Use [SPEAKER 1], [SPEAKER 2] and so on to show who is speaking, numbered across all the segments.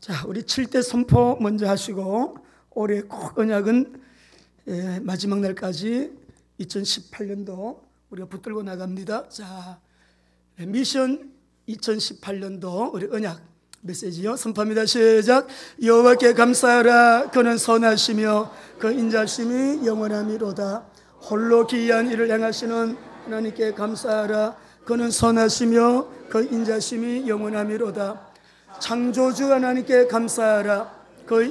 [SPEAKER 1] 자, 우리 7대 선포 먼저 하시고 올해 꼭 언약은 마지막 날까지 2018년도 우리가 붙들고 나갑니다. 자, 미션 2018년도 우리 언약 메시지요. 선포합니다. 시작. 여호와께 감사하라. 그는 선하시며 그 인자심이 영원함이로다. 홀로 기이한 일을 행하시는 하나님께 감사하라. 그는 선하시며 그 인자심이 영원함이로다. 창조주 하나님께 감사하라. 그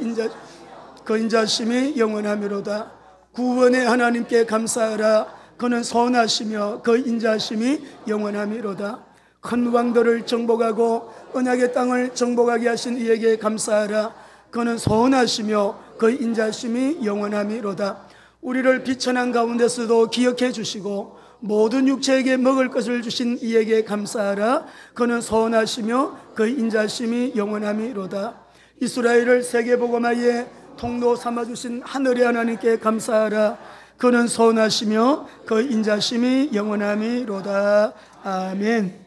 [SPEAKER 1] 인자심이 영원함이로다. 구원의 하나님께 감사하라. 그는 선하시며 그 인자심이 영원함이로다. 큰 왕들을 정복하고 언약의 땅을 정복하게 하신 이에게 감사하라. 그는 선하시며 그 인자심이 영원함이로다. 우리를 비천한 가운데서도 기억해 주시고 모든 육체에게 먹을 것을 주신 이에게 감사하라. 그는 선하시며 그 인자심이 영원함이로다. 이스라엘을 세계복음화의 통로 삼아주신 하늘의 하나님께 감사하라. 그는 선하시며 그 인자심이 영원함이로다. 아멘.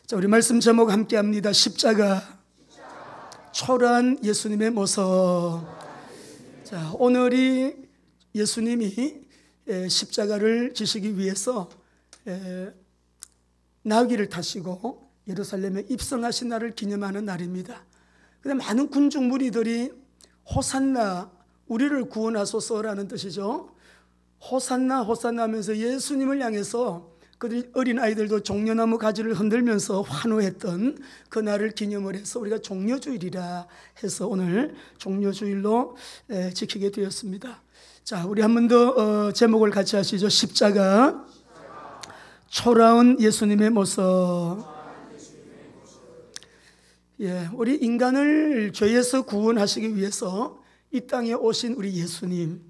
[SPEAKER 1] 자, 우리 말씀 제목 함께 합니다. 십자가. 초라한 예수님의 모습. 자, 오늘이 예수님이 십자가를 지시기 위해서 나귀를 타시고 예루살렘에 입성하신 날을 기념하는 날입니다. 근데 많은 군중 무리들이 호산나, 우리를 구원하소서라는 뜻이죠. 호산나 호산나 하면서 예수님을 향해서 그들이 어린 아이들도 종려나무 가지를 흔들면서 환호했던 그 날을 기념을 해서 우리가 종려주일이라 해서 오늘 종려주일로 지키게 되었습니다. 자, 우리 한 번 더 제목을 같이 하시죠. 십자가. 초라한 예수님의 모습. 예, 우리 인간을 죄에서 구원하시기 위해서 이 땅에 오신 우리 예수님,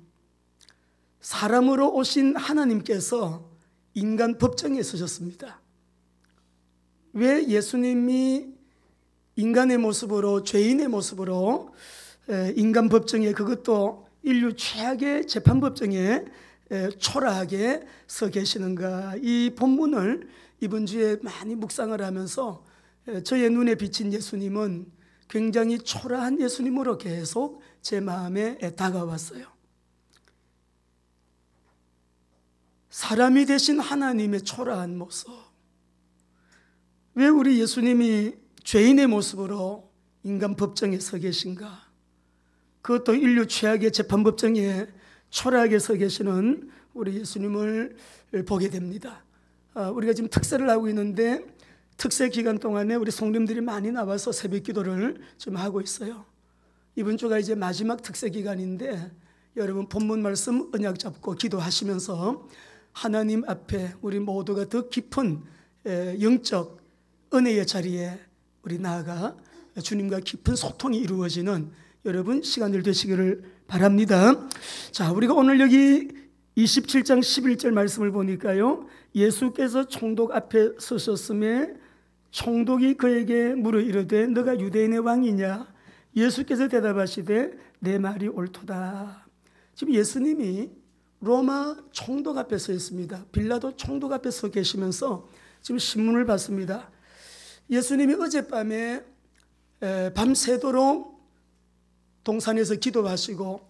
[SPEAKER 1] 사람으로 오신 하나님께서 인간 법정에 서셨습니다. 왜 예수님이 인간의 모습으로, 죄인의 모습으로 인간 법정에, 그것도 인류 최악의 재판법정에 초라하게 서 계시는가? 이 본문을 이번 주에 많이 묵상을 하면서 저의 눈에 비친 예수님은 굉장히 초라한 예수님으로 계속 제 마음에 다가왔어요. 사람이 되신 하나님의 초라한 모습. 왜 우리 예수님이 죄인의 모습으로 인간 법정에 서 계신가? 그것도 인류 최악의 재판법정에 초라하게 서 계시는 우리 예수님을 보게 됩니다. 우리가 지금 특세를 하고 있는데 특세 기간 동안에 우리 성도님들이 많이 나와서 새벽 기도를 좀 하고 있어요. 이번 주가 이제 마지막 특세 기간인데 여러분 본문 말씀 언약 잡고 기도하시면서 하나님 앞에 우리 모두가 더 깊은 영적 은혜의 자리에 우리 나아가 주님과 깊은 소통이 이루어지는 여러분 시간들 되시기를 바랍니다. 자, 우리가 오늘 여기 27장 11절 말씀을 보니까요, 예수께서 총독 앞에 서셨음에 총독이 그에게 물어 이르되 너가 유대인의 왕이냐? 예수께서 대답하시되 내 말이 옳도다. 지금 예수님이 로마 총독 앞에 서 있습니다. 빌라도 총독 앞에 서 계시면서 지금 신문을 봤습니다. 예수님이 어젯밤에 밤새도록 동산에서 기도하시고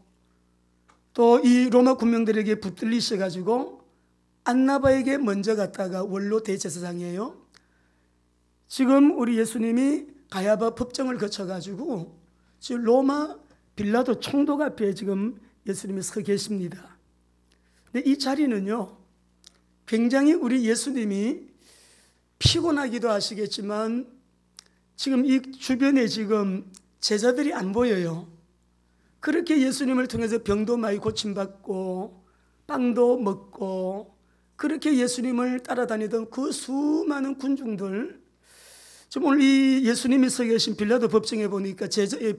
[SPEAKER 1] 또 이 로마 군병들에게 붙들리셔가지고 안나바에게 먼저 갔다가 원로 대제사장이에요. 지금 우리 예수님이 가야바 법정을 거쳐가지고 지금 로마 빌라도 총독 앞에 지금 예수님이 서 계십니다. 근데 이 자리는요, 굉장히 우리 예수님이 피곤하기도 하시겠지만 지금 이 주변에 지금 제자들이 안 보여요. 그렇게 예수님을 통해서 병도 많이 고침받고 빵도 먹고 그렇게 예수님을 따라다니던 그 수많은 군중들, 지금 오늘 이 예수님이 서 계신 빌라도 법정에 보니까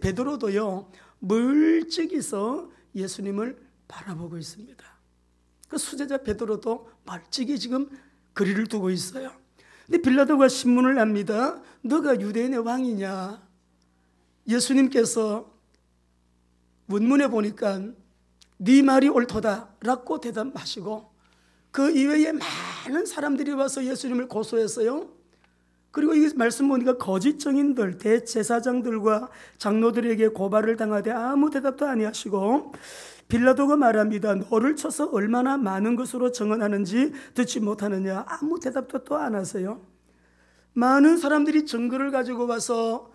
[SPEAKER 1] 베드로도요 멀찍이서 예수님을 바라보고 있습니다. 그 수제자 베드로도 멀찍이 지금 거리를 두고 있어요. 근데 빌라도가 신문을 합니다. 너가 유대인의 왕이냐? 예수님께서 원문에 보니까 네 말이 옳도다 라고 대답하시고 그 이외에 많은 사람들이 와서 예수님을 고소했어요. 그리고 이 말씀 보니까 거짓 증인들, 대제사장들과 장로들에게 고발을 당하되 아무 대답도 아니하시고 빌라도가 말합니다. 너를 쳐서 얼마나 많은 것으로 증언하는지 듣지 못하느냐. 아무 대답도 또 안 하세요. 많은 사람들이 증거를 가지고 와서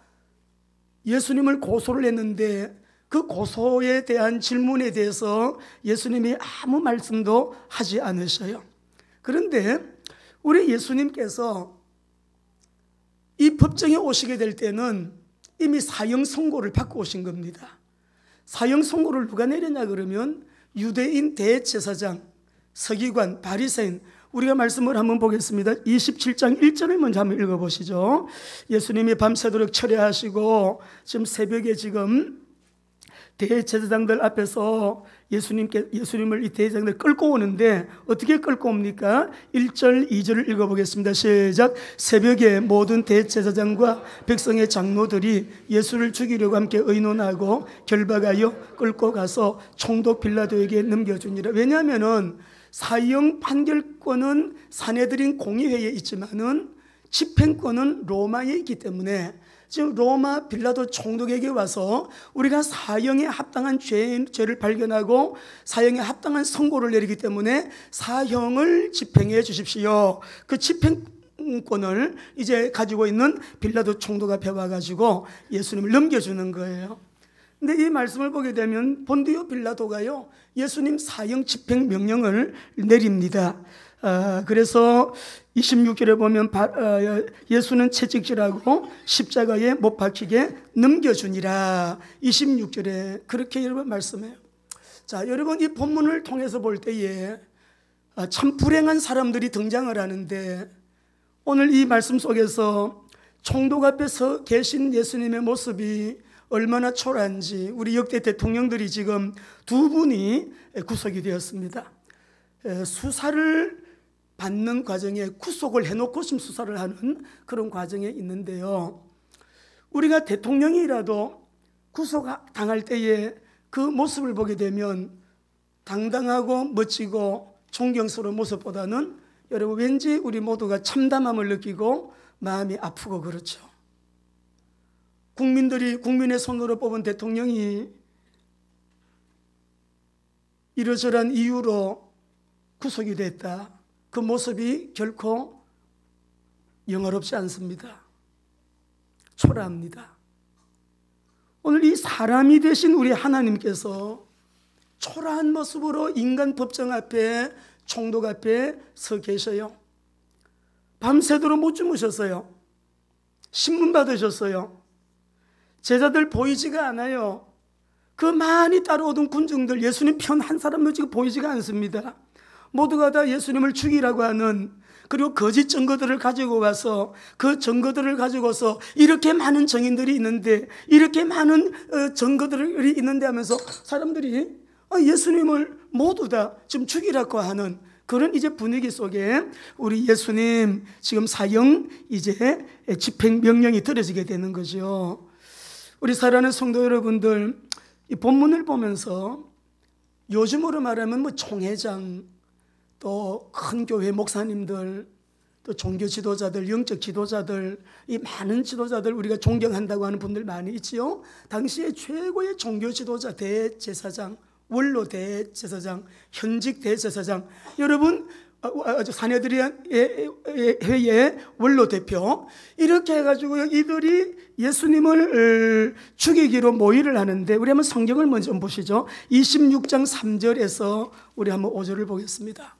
[SPEAKER 1] 예수님을 고소를 했는데 그 고소에 대한 질문에 대해서 예수님이 아무 말씀도 하지 않으셔요. 그런데 우리 예수님께서 이 법정에 오시게 될 때는 이미 사형 선고를 받고 오신 겁니다. 사형 선고를 누가 내렸냐 그러면 유대인 대제사장, 서기관, 바리새인. 우리가 말씀을 한번 보겠습니다. 27장 1절을 먼저 한번 읽어보시죠. 예수님이 밤새도록 철야하시고 지금 새벽에 지금 대제사장들 앞에서 예수님을 이 대제사장들 끌고 오는데 어떻게 끌고 옵니까? 1절 2절을 읽어보겠습니다. 시작. 새벽에 모든 대제사장과 백성의 장로들이 예수를 죽이려고 함께 의논하고 결박하여 끌고 가서 총독 빌라도에게 넘겨주니라. 왜냐하면은 사형 판결권은 사내들인 공의회에 있지만은 집행권은 로마에 있기 때문에 지금 로마 빌라도 총독에게 와서 우리가 사형에 합당한 죄를 발견하고 사형에 합당한 선고를 내리기 때문에 사형을 집행해 주십시오. 그 집행권을 이제 가지고 있는 빌라도 총독 앞에 와가지고 예수님을 넘겨주는 거예요. 근데 이 말씀을 보게 되면 본디오 빌라도가요 예수님 사형 집행 명령을 내립니다. 그래서 26절에 보면 예수는 채찍질하고 십자가에 못 박히게 넘겨주니라. 26절에 그렇게 여러분 말씀해요. 자, 여러분 이 본문을 통해서 볼 때에 참 불행한 사람들이 등장을 하는데 오늘 이 말씀 속에서 총독 앞에 서 계신 예수님의 모습이 얼마나 초라한지 우리 역대 대통령들이 지금 두 분이 구속이 되었습니다. 수사를 받는 과정에 구속을 해놓고 지금 수사를 하는 그런 과정에 있는데요. 우리가 대통령이라도 구속당할 때에 그 모습을 보게 되면 당당하고 멋지고 존경스러운 모습보다는 여러분 왠지 우리 모두가 참담함을 느끼고 마음이 아프고 그렇죠. 국민의 손으로 뽑은 대통령이 이러저러한 이유로 구속이 됐다. 그 모습이 결코 영화롭지 않습니다. 초라합니다. 오늘 이 사람이 되신 우리 하나님께서 초라한 모습으로 인간 법정 앞에 총독 앞에 서 계셔요. 밤새도록 못 주무셨어요. 신문 받으셨어요. 제자들 보이지가 않아요. 그 많이 따라오던 군중들 예수님 편 한 사람도 지금 보이지가 않습니다. 모두가 다 예수님을 죽이라고 하는 그리고 거짓 증거들을 가지고 와서 그 증거들을 가지고서 이렇게 많은 증인들이 있는데 이렇게 많은 증거들이 있는데 하면서 사람들이 예수님을 모두 다 지금 죽이라고 하는 그런 이제 분위기 속에 우리 예수님 지금 사형 이제 집행 명령이 들어지게 되는 거죠. 우리 사랑하는 성도 여러분들, 이 본문을 보면서 요즘으로 말하면 뭐 총회장, 또 큰 교회 목사님들, 또 종교 지도자들, 영적 지도자들, 이 많은 지도자들 우리가 존경한다고 하는 분들 많이 있지요. 당시에 최고의 종교 지도자 대제사장, 원로 대제사장, 현직 대제사장, 여러분 사내들의 회의 원로 대표 이렇게 해가지고 이들이 예수님을 죽이기로 모의를 하는데 우리 한번 성경을 먼저 보시죠. 26장 3절에서 우리 한번 5절을 보겠습니다.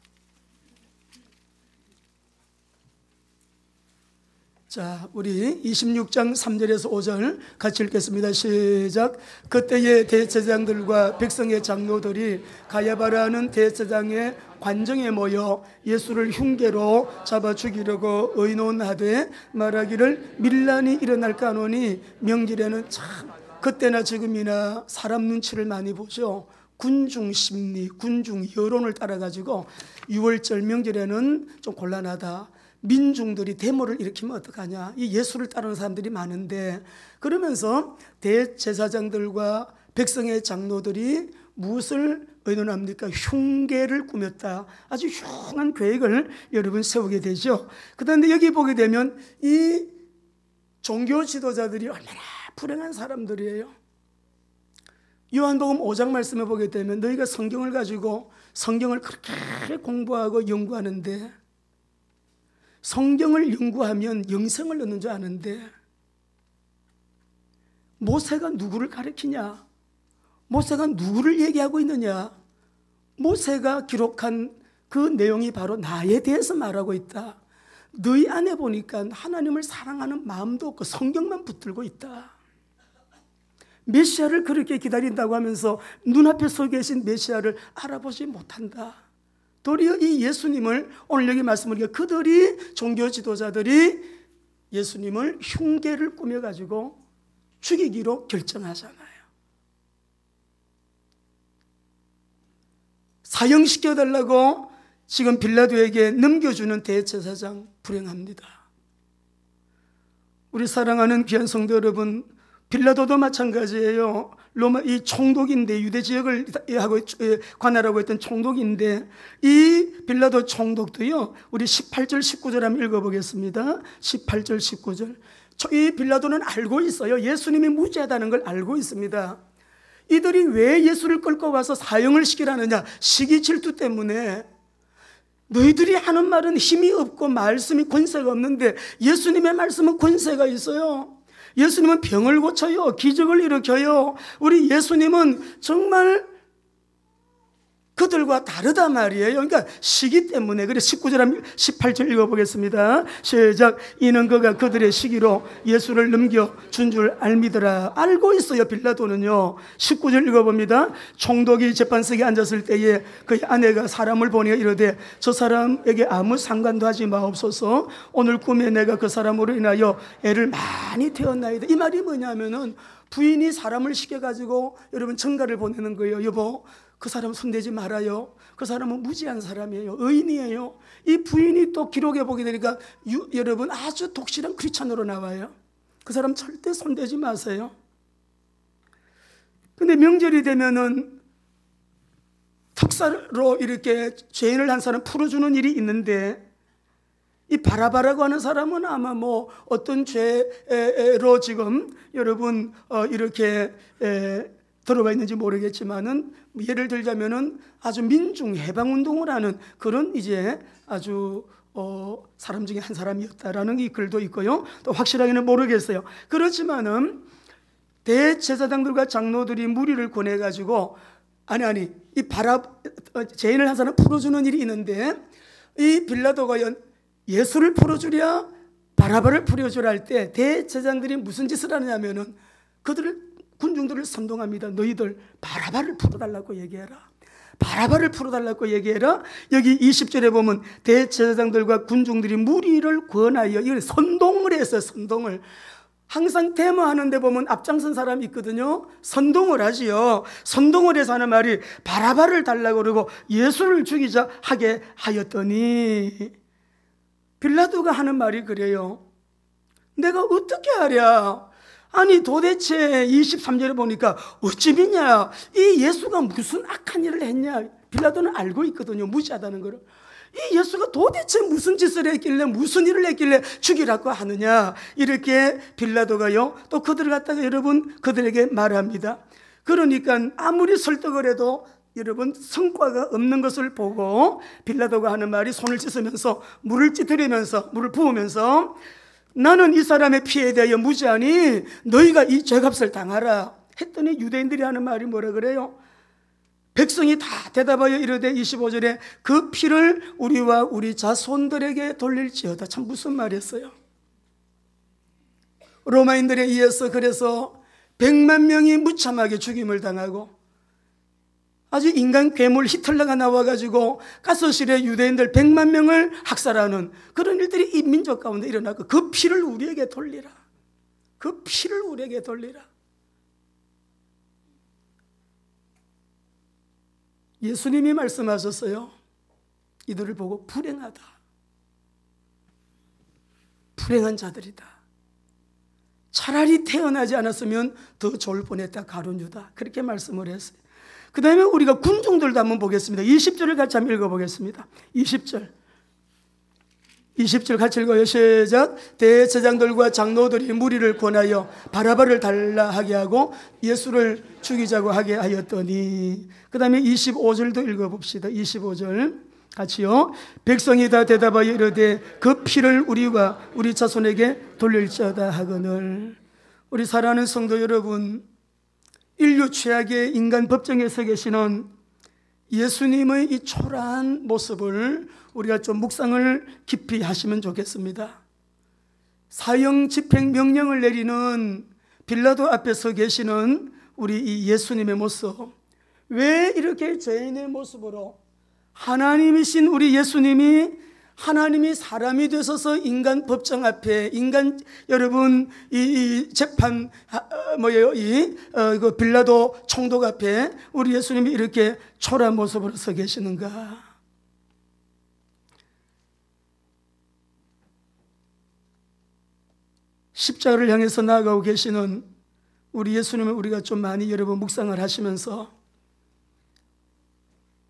[SPEAKER 1] 자, 우리 26장 3절에서 5절 같이 읽겠습니다. 시작. 그때의 대제사장들과 백성의 장로들이 가야바라는 대제사장의 관정에 모여 예수를 흉계로 잡아 죽이려고 의논하되 말하기를 밀란이 일어날까 하노니 명절에는 참 그때나 지금이나 사람 눈치를 많이 보죠. 군중 심리, 군중 여론을 따라가지고 6월절 명절에는 좀 곤란하다. 민중들이 데모를 일으키면 어떡하냐. 이 예수를 따르는 사람들이 많은데 그러면서 대제사장들과 백성의 장로들이 무엇을 의논합니까? 흉계를 꾸몄다. 아주 흉한 계획을 여러분 세우게 되죠. 그런데 여기 보게 되면 이 종교 지도자들이 얼마나 불행한 사람들이에요. 요한복음 5장 말씀을 보게 되면 너희가 성경을 가지고 성경을 그렇게 공부하고 연구하는데, 성경을 연구하면 영생을 얻는 줄 아는데 모세가 누구를 가리키냐? 모세가 누구를 얘기하고 있느냐? 모세가 기록한 그 내용이 바로 나에 대해서 말하고 있다. 너희 안에 보니까 하나님을 사랑하는 마음도 없고 성경만 붙들고 있다. 메시아를 그렇게 기다린다고 하면서 눈앞에 서 계신 메시아를 알아보지 못한다. 도리어 이 예수님을, 오늘 여기 말씀을 그들이, 종교 지도자들이 예수님을 흉계를 꾸며가지고 죽이기로 결정하잖아요. 사형시켜달라고 지금 빌라도에게 넘겨주는 대제사장, 불행합니다. 우리 사랑하는 귀한 성도 여러분, 빌라도도 마찬가지예요. 로마 이 총독인데, 유대 지역을 관할하고 있던 총독인데, 이 빌라도 총독도요, 우리 18절 19절 한번 읽어보겠습니다. 18절 19절. 이 빌라도는 알고 있어요. 예수님이 무죄하다는 걸 알고 있습니다. 이들이 왜 예수를 끌고 와서 사형을 시키라느냐? 시기 질투 때문에. 너희들이 하는 말은 힘이 없고 말씀이 권세가 없는데 예수님의 말씀은 권세가 있어요. 예수님은 병을 고쳐요. 기적을 일으켜요. 우리 예수님은 정말 그들과 다르다 말이에요. 그러니까 시기 때문에. 그래 19절 18절 읽어보겠습니다. 시작. 이는 그가 그들의 시기로 예수를 넘겨준 줄 알미더라. 알고 있어요, 빌라도는요. 19절 읽어봅니다. 총독이 재판석에 앉았을 때에 그의 아내가 사람을 보니 이르되 저 사람에게 아무 상관도 하지 마옵소서. 오늘 꿈에 내가 그 사람으로 인하여 애를 많이 태웠나이다. 이 말이 뭐냐면은 부인이 사람을 시켜가지고 여러분 전가를 보내는 거예요. 여보, 그 사람 손대지 말아요. 그 사람은 무지한 사람이에요. 의인이에요. 이 부인이 또 기록해 보게 되니까 여러분 아주 독실한 크리스찬으로 나와요. 그 사람 절대 손대지 마세요. 근데 명절이 되면은 특사로 이렇게 죄인을 한 사람 풀어주는 일이 있는데, 이 바라바라고 하는 사람은 아마 뭐 어떤 죄로 지금 여러분 이렇게 들어가 있는지 모르겠지만은, 예를 들자면은 아주 민중 해방운동을 하는 그런 이제 아주 사람 중에 한 사람이었다라는 이 글도 있고요. 또 확실하게는 모르겠어요. 그렇지만은 대제사장들과 장로들이 무리를 권해가지고 이 죄인을 한 사람 풀어주는 일이 있는데, 이 빌라도가 예수를 풀어주랴 바라바를 풀어주라 할 때 대제사장들이 무슨 짓을 하느냐면은 군중들을 선동합니다. 너희들 바라바를 풀어달라고 얘기해라. 바라바를 풀어달라고 얘기해라. 여기 20절에 보면 대제사장들과 군중들이 무리를 권하여, 이걸 선동을 했어요. 선동을. 항상 데모하는 데 보면 앞장선 사람이 있거든요. 선동을 하지요. 선동을 해서 하는 말이 바라바를 달라고 그러고 예수를 죽이자 하게 하였더니, 빌라도가 하는 말이 그래요. 내가 어떻게 하랴? 아니 도대체 23절에 보니까 어찌 믿냐? 이 예수가 무슨 악한 일을 했냐? 빌라도는 알고 있거든요. 무지하다는 거를. 이 예수가 도대체 무슨 짓을 했길래, 무슨 일을 했길래 죽이라고 하느냐? 이렇게 빌라도가요 또 그들을 갖다가 여러분 그들에게 말합니다. 그러니까 아무리 설득을 해도 여러분 성과가 없는 것을 보고 빌라도가 하는 말이, 손을 씻으면서 물을 찌트리면서 물을 부으면서 나는 이 사람의 피해에 대하여 무지하니 너희가 이 죄값을 당하라 했더니, 유대인들이 하는 말이 뭐라 그래요? 백성이 다 대답하여 이르되 25절에 그 피를 우리와 우리 자손들에게 돌릴지어다. 참 무슨 말이었어요? 로마인들에 의해서 그래서 100만 명이 무참하게 죽임을 당하고, 아주 인간 괴물 히틀러가 나와가지고 가스실에 유대인들 100만 명을 학살하는 그런 일들이 이 민족 가운데 일어나고, 그 피를 우리에게 돌리라. 그 피를 우리에게 돌리라. 예수님이 말씀하셨어요. 이들을 보고 불행하다. 불행한 자들이다. 차라리 태어나지 않았으면 더 좋을 뻔했다. 가룟 유다. 그렇게 말씀을 했어요. 그 다음에 우리가 군중들도 한번 보겠습니다. 20절을 같이 한번 읽어보겠습니다. 20절 같이 읽어요. 시작. 대제장들과 장로들이 무리를 권하여 바라바를 달라 하게 하고 예수를 죽이자고 하게 하였더니, 그 다음에 25절도 읽어봅시다. 25절 같이요. 백성이 다 대답하여 이르되 그 피를 우리와 우리 자손에게 돌릴지어다 하거늘. 우리 사랑하는 성도 여러분, 인류 최악의 인간 법정에 서 계시는 예수님의 이 초라한 모습을 우리가 좀 묵상을 깊이 하시면 좋겠습니다. 사형 집행 명령을 내리는 빌라도 앞에 서 계시는 우리 이 예수님의 모습, 왜 이렇게 죄인의 모습으로 하나님이신 우리 예수님이, 하나님이 사람이 되셔서 인간 법정 앞에, 인간 여러분 이 재판 그 빌라도 총독 앞에 우리 예수님이 이렇게 초라한 모습으로 서 계시는가? 십자가를 향해서 나아가고 계시는 우리 예수님을 우리가 좀 많이 여러분 묵상을 하시면서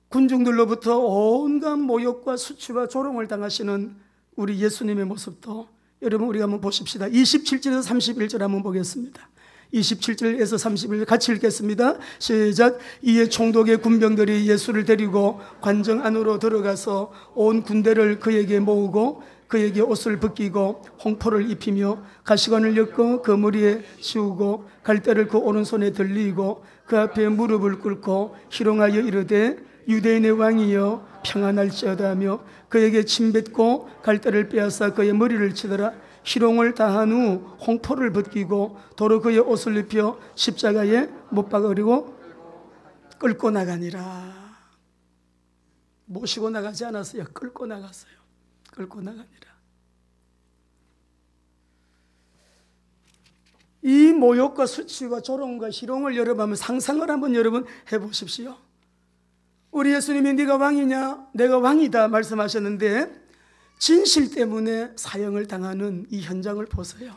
[SPEAKER 1] 군중들로부터 온갖 모욕과 수치와 조롱을 당하시는 우리 예수님의 모습도 여러분 우리가 한번 보십시다. 27절에서 31절 한번 보겠습니다. 27절에서 31절 같이 읽겠습니다. 시작. 이에 총독의 군병들이 예수를 데리고 관정 안으로 들어가서 온 군대를 그에게 모으고 그에게 옷을 벗기고 홍포를 입히며 가시관을 엮어 그 머리에 씌우고 갈대를 그 오른손에 들리고 그 앞에 무릎을 꿇고 희롱하여 이르되 유대인의 왕이여 평안할지어다 하며 그에게 침뱉고 갈대를 빼앗아 그의 머리를 치더라. 희롱을 다한 후 홍포를 벗기고 도로 그의 옷을 입혀 십자가에 못 박으리고 끌고 나가니라. 모시고 나가지 않았어요. 끌고 나갔어요. 끌고 나가니라. 이 모욕과 수치와 조롱과 희롱을 여러분 한번 상상을 한번 여러분 해보십시오. 우리 예수님이 네가 왕이냐? 내가 왕이다 말씀하셨는데 진실 때문에 사형을 당하는 이 현장을 보세요.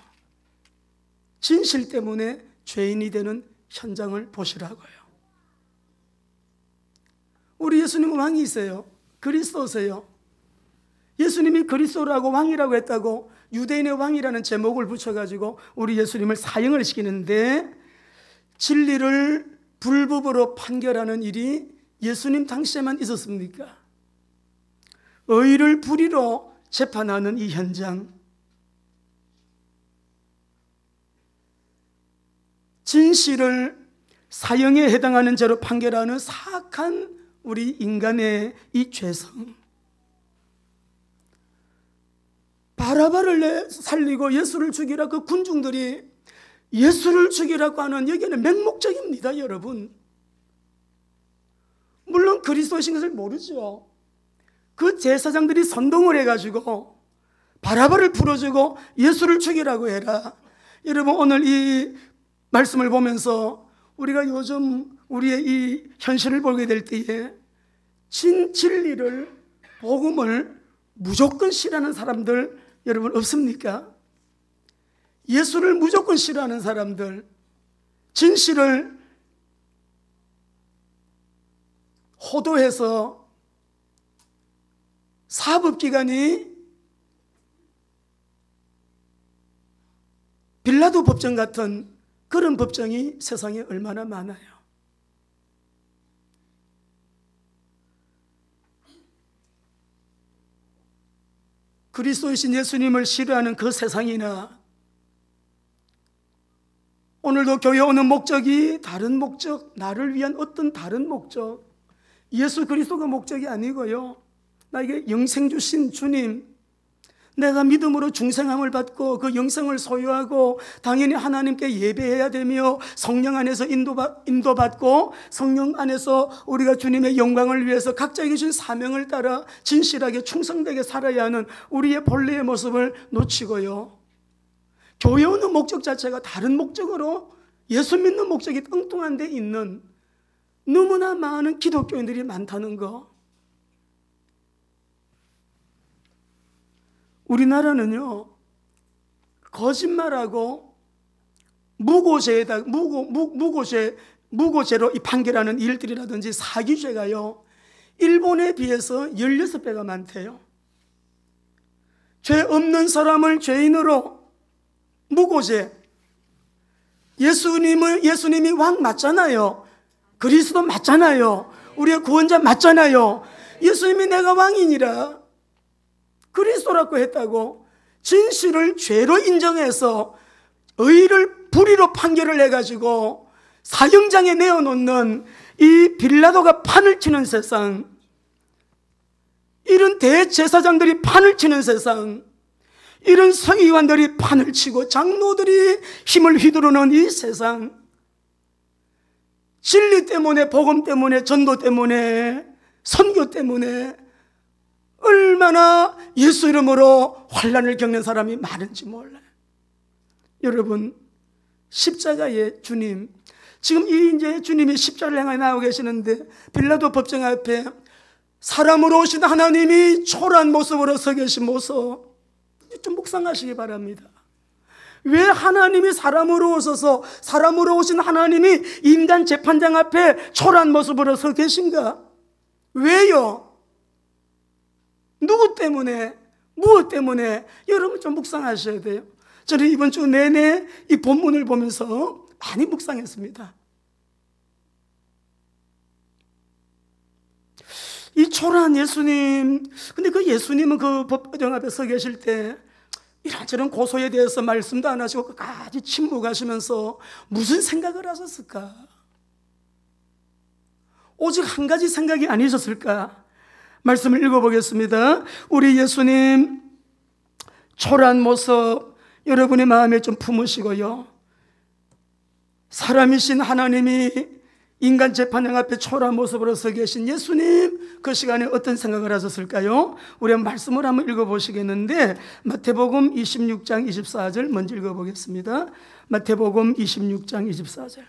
[SPEAKER 1] 진실 때문에 죄인이 되는 현장을 보시라고요. 우리 예수님은 왕이세요. 그리스도세요. 예수님이 그리스도라고 왕이라고 했다고 유대인의 왕이라는 제목을 붙여가지고 우리 예수님을 사형을 시키는데, 진리를 불법으로 판결하는 일이 예수님 당시에만 있었습니까? 의를 불의로 재판하는 이 현장, 진실을 사형에 해당하는 죄로 판결하는 사악한 우리 인간의 이 죄성, 바라바를 살리고 예수를 죽이라 그 군중들이 예수를 죽이라고 하는 여기는 맹목적입니다. 여러분, 물론 그리스도이신 것을 모르죠. 그 제사장들이 선동을 해가지고 바라바를 풀어주고 예수를 죽이라고 해라. 여러분, 오늘 이 말씀을 보면서 우리가 요즘 우리의 이 현실을 보게 될 때에 진리를, 복음을 무조건 싫어하는 사람들 여러분 없습니까? 예수를 무조건 싫어하는 사람들, 진실을 호도해서 사법기관이 빌라도 법정 같은 그런 법정이 세상에 얼마나 많아요. 그리스도이신 예수님을 싫어하는 그 세상이나 오늘도 교회 오는 목적이 다른 목적, 나를 위한 어떤 다른 목적, 예수 그리스도가 목적이 아니고요, 나에게 영생 주신 주님, 내가 믿음으로 중생함을 받고 그 영생을 소유하고 당연히 하나님께 예배해야 되며 성령 안에서 인도받고 성령 안에서 우리가 주님의 영광을 위해서 각자에게 주신 사명을 따라 진실하게 충성되게 살아야 하는 우리의 본래의 모습을 놓치고요, 교회 오는 목적 자체가 다른 목적으로 예수 믿는 목적이 뚱뚱한 데 있는 너무나 많은 기독교인들이 많다는 거. 우리나라는요, 거짓말하고 무고죄 무고죄로 이 판결하는 일들이라든지 사기죄가요, 일본에 비해서 16배가 많대요. 죄 없는 사람을 죄인으로 무고죄. 예수님이 왕 맞잖아요. 그리스도 맞잖아요. 우리의 구원자 맞잖아요. 예수님이 내가 왕이니라 그리스도라고 했다고 진실을 죄로 인정해서 의를 불의로 판결을 해가지고 사형장에 내어놓는 이 빌라도가 판을 치는 세상, 이런 대제사장들이 판을 치는 세상, 이런 서기관들이 판을 치고 장로들이 힘을 휘두르는 이 세상, 진리 때문에, 복음 때문에, 전도 때문에, 선교 때문에 얼마나 예수 이름으로 환난을 겪는 사람이 많은지 몰라요. 여러분, 십자가의 주님, 지금 이제 주님이 십자가를 향해 나오고 계시는데 빌라도 법정 앞에 사람으로 오신 하나님이 초라한 모습으로 서 계신 모습 좀 묵상하시기 바랍니다. 왜 하나님이 사람으로 오셔서, 사람으로 오신 하나님이 인간 재판장 앞에 초라한 모습으로 서 계신가? 왜요? 누구 때문에? 무엇 때문에? 여러분 좀 묵상하셔야 돼요. 저는 이번 주 내내 이 본문을 보면서 많이 묵상했습니다. 이 초라한 예수님, 근데 그 예수님은 그 법정 앞에 서 계실 때 이런저런 고소에 대해서 말씀도 안 하시고 끝까지 침묵하시면서 무슨 생각을 하셨을까? 오직 한 가지 생각이 아니셨을까? 말씀을 읽어보겠습니다. 우리 예수님 초라한 모습 여러분의 마음에 좀 품으시고요, 사람이신 하나님이 인간 재판장 앞에 초라한 모습으로 서 계신 예수님, 그 시간에 어떤 생각을 하셨을까요? 우리 말씀을 한번 읽어보시겠는데, 마태복음 26장 24절 먼저 읽어보겠습니다. 마태복음 26장 24절.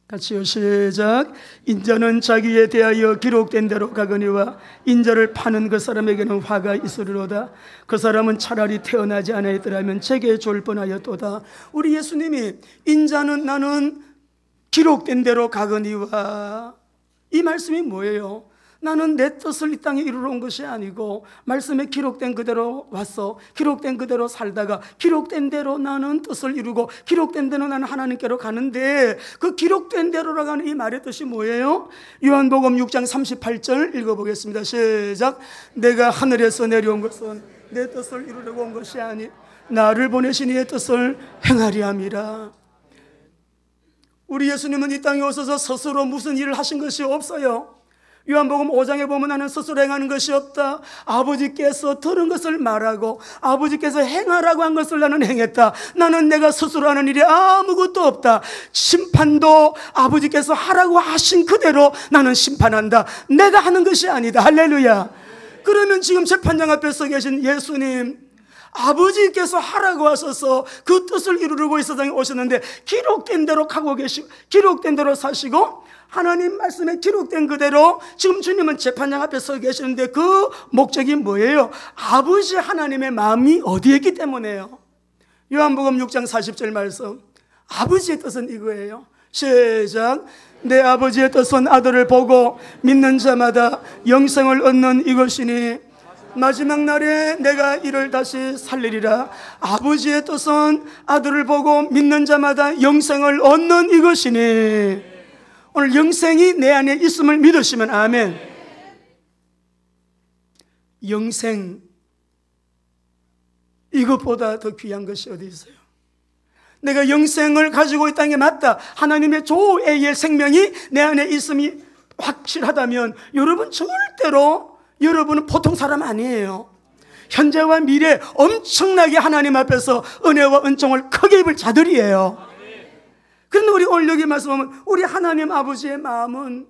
[SPEAKER 1] 같이요, 시작. 인자는 자기에 대하여 기록된 대로 가거니와 인자를 파는 그 사람에게는 화가 있으리로다. 그 사람은 차라리 태어나지 않았더라면 제게 좋을 뻔하였도다. 우리 예수님이 인자는 나는 기록된 대로 가거니와, 이 말씀이 뭐예요? 나는 내 뜻을 이 땅에 이루러 온 것이 아니고 말씀에 기록된 그대로 왔어. 기록된 그대로 살다가 기록된 대로 나는 뜻을 이루고 기록된 대로 나는 하나님께로 가는데, 그 기록된 대로라고 하는 이 말의 뜻이 뭐예요? 요한복음 6장 38절 읽어보겠습니다. 시작. 내가 하늘에서 내려온 것은 내 뜻을 이루려고 온 것이 아니 나를 보내신 이의 뜻을 행하리 함이라. 우리 예수님은 이 땅에 오셔서 스스로 무슨 일을 하신 것이 없어요. 요한복음 5장에 보면 나는 스스로 행하는 것이 없다. 아버지께서 들은 것을 말하고 아버지께서 행하라고 한 것을 나는 행했다. 나는 내가 스스로 하는 일이 아무것도 없다. 심판도 아버지께서 하라고 하신 그대로 나는 심판한다. 내가 하는 것이 아니다. 할렐루야. 그러면 지금 재판장 앞에 서 계신 예수님, 아버지께서 하라고 하셔서 그 뜻을 이루려고 이 세상에 오셨는데 기록된 대로 가고 계시고 기록된 대로 사시고 하나님 말씀에 기록된 그대로 지금 주님은 재판장 앞에 서 계시는데 그 목적이 뭐예요? 아버지 하나님의 마음이 어디에 있기 때문에요. 요한복음 6장 40절 말씀, 아버지의 뜻은 이거예요. 시작. 내 아버지의 뜻은 아들을 보고 믿는 자마다 영생을 얻는 이것이니 마지막 날에 내가 이를 다시 살리리라. 아버지의 뜻은 아들을 보고 믿는 자마다 영생을 얻는 이것이니, 오늘 영생이 내 안에 있음을 믿으시면 아멘. 영생, 이것보다 더 귀한 것이 어디 있어요? 내가 영생을 가지고 있다는 게 맞다, 하나님의 조애의 생명이 내 안에 있음이 확실하다면 여러분 절대로 여러분은 보통 사람 아니에요. 현재와 미래 엄청나게 하나님 앞에서 은혜와 은총을 크게 입을 자들이에요. 그런데 우리 오늘 여기 말씀하면 우리 하나님 아버지의 마음은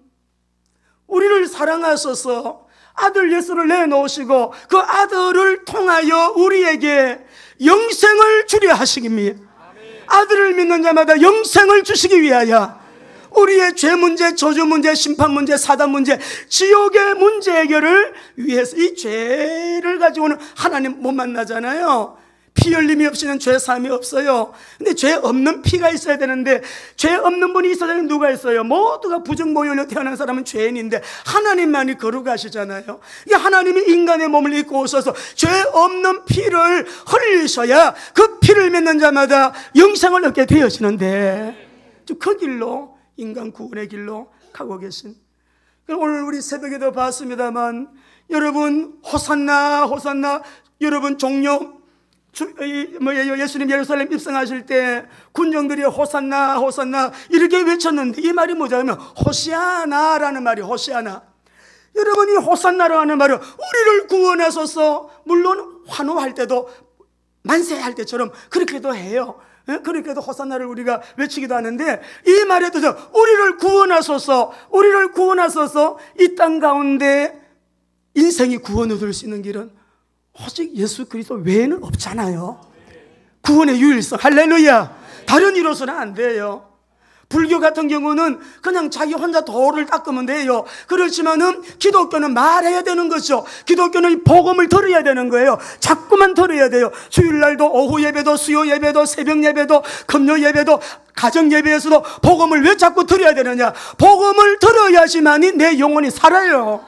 [SPEAKER 1] 우리를 사랑하셔서 아들 예수를 내놓으시고 그 아들을 통하여 우리에게 영생을 주려 하시기입니다. 아들을 믿는 자마다 영생을 주시기 위하여 우리의 죄 문제, 저주 문제, 심판 문제, 사단 문제, 지옥의 문제 해결을 위해서, 이 죄를 가지고는 하나님 못 만나잖아요. 피 흘림이 없이는 죄 사함이 없어요. 근데 죄 없는 피가 있어야 되는데 죄 없는 분이 있어야 되는 누가 있어요? 모두가 부정모혈로 태어난 사람은 죄인인데 하나님만이 거룩하시잖아요. 하나님이 인간의 몸을 입고 오셔서 죄 없는 피를 흘리셔야 그 피를 맺는 자마다 영생을 얻게 되어지는데 그 길로, 인간 구원의 길로 가고 계신, 오늘 우리 새벽에도 봤습니다만 여러분 호산나 호산나, 여러분 종료 예수님 예루살렘 입성하실 때 군정들이 호산나 호산나 이렇게 외쳤는데 이 말이 뭐냐면 호시아나라는 말이, 호시아나. 여러분, 이 호산나라는 말은 우리를 구원하소서, 물론 환호할 때도 만세할 때처럼 그렇게도 해요. 그렇게도 호산나를 우리가 외치기도 하는데, 이 말에도 우리를 구원하소서, 우리를 구원하소서. 이 땅 가운데 인생이 구원을 얻을 수 있는 길은 오직 예수 그리스도 외에는 없잖아요. 구원의 유일성, 할렐루야. 다른 이로서는 안 돼요. 불교 같은 경우는 그냥 자기 혼자 도를 닦으면 돼요. 그렇지만은 기독교는 말해야 되는 거죠. 기독교는 복음을 들어야 되는 거예요. 자꾸만 들어야 돼요. 주일날도 오후 예배도 수요 예배도 새벽 예배도 금요 예배도 가정 예배에서도 복음을 왜 자꾸 들어야 되느냐? 복음을 들어야지만이 내 영혼이 살아요.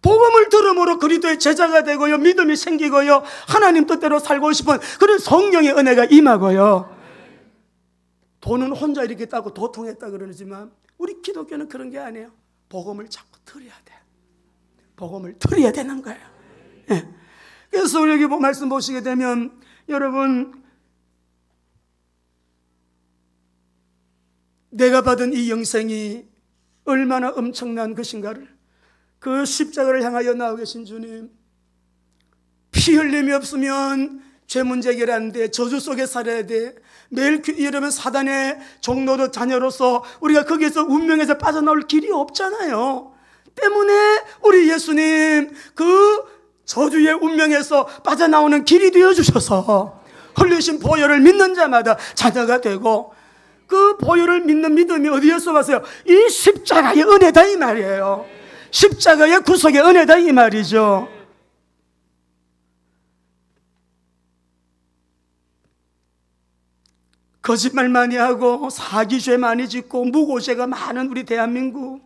[SPEAKER 1] 복음을 들음으로 그리스도의 제자가 되고요, 믿음이 생기고요, 하나님 뜻대로 살고 싶은 그런 성령의 은혜가 임하고요. 돈은 혼자 이렇게 따고 도통했다 그러지만 우리 기독교는 그런 게 아니에요. 복음을 자꾸 들어야 돼. 복음을 들어야 되는 거예요. 네. 그래서 여기 말씀 보시게 되면 여러분, 내가 받은 이 영생이 얼마나 엄청난 것인가를, 그 십자가를 향하여 나와 계신 주님, 피 흘림이 없으면 죄 문제 해결 안 돼. 저주 속에 살아야 돼. 매일 이러면 사단의 종로도 자녀로서 우리가 거기에서 운명에서 빠져나올 길이 없잖아요. 때문에 우리 예수님 그 저주의 운명에서 빠져나오는 길이 되어주셔서 흘리신 보혈을 믿는 자마다 자녀가 되고, 그 보혈을 믿는 믿음이 어디에서 왔어요? 이 십자가의 은혜다 이 말이에요. 십자가의 구속의 은혜다 이 말이죠. 거짓말 많이 하고 사기죄 많이 짓고 무고죄가 많은 우리 대한민국,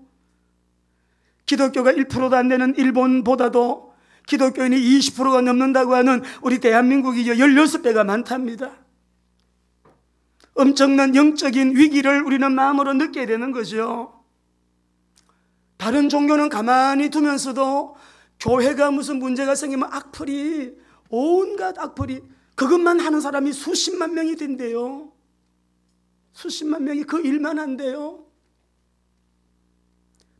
[SPEAKER 1] 기독교가 1%도 안 되는 일본보다도 기독교인이 20%가 넘는다고 하는 우리 대한민국이 16배가 많답니다. 엄청난 영적인 위기를 우리는 마음으로 느끼게 되는 거죠. 다른 종교는 가만히 두면서도 교회가 무슨 문제가 생기면 악플이, 온갖 악플이, 그것만 하는 사람이 수십만 명이 된대요. 수십만 명이 그 일만 한대요.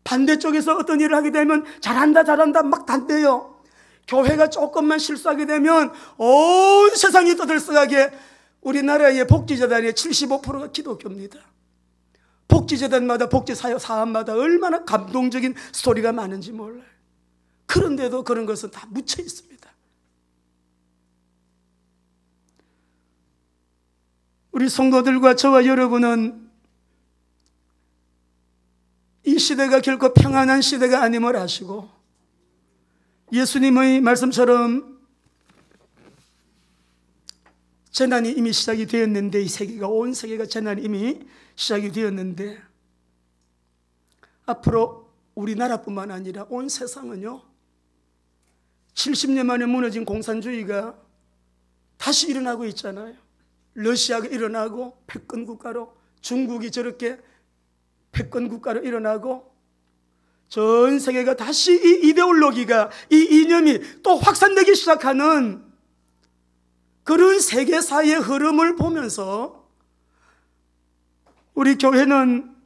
[SPEAKER 1] 반대쪽에서 어떤 일을 하게 되면 잘한다 잘한다 막 단대요. 교회가 조금만 실수하게 되면 온 세상이 떠들썩하게. 우리나라의 복지재단의 75%가 기독교입니다. 복지재단마다 복지사업마다 얼마나 감동적인 스토리가 많은지 몰라요. 그런데도 그런 것은 다 묻혀 있습니다. 우리 성도들과 저와 여러분은 이 시대가 결코 평안한 시대가 아님을 아시고, 예수님의 말씀처럼 재난이 이미 시작이 되었는데, 이 세계가, 온 세계가 재난이 이미 시작이 되었는데, 앞으로 우리나라뿐만 아니라 온 세상은요, 70년 만에 무너진 공산주의가 다시 일어나고 있잖아요. 러시아가 일어나고 패권 국가로, 중국이 저렇게 패권 국가로 일어나고, 전 세계가 다시 이 이데올로기가, 이 이념이 또 확산되기 시작하는 그런 세계사의 흐름을 보면서 우리 교회는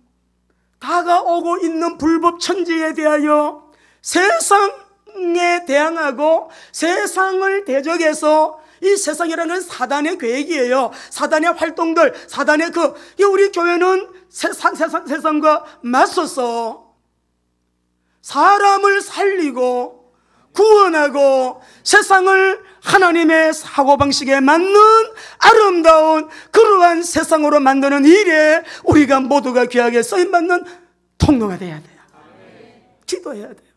[SPEAKER 1] 다가오고 있는 불법 천지에 대하여 세상에 대항하고 세상을 대적해서, 이 세상이라는 건 사단의 계획이에요. 사단의 활동들, 사단의 우리 교회는 세상과 맞서서 사람을 살리고 구원하고 세상을 하나님의 사고방식에 맞는 아름다운 그러한 세상으로 만드는 일에 우리가 모두가 귀하게 쓰임받는 통로가 돼야 돼요. 기도해야 돼요.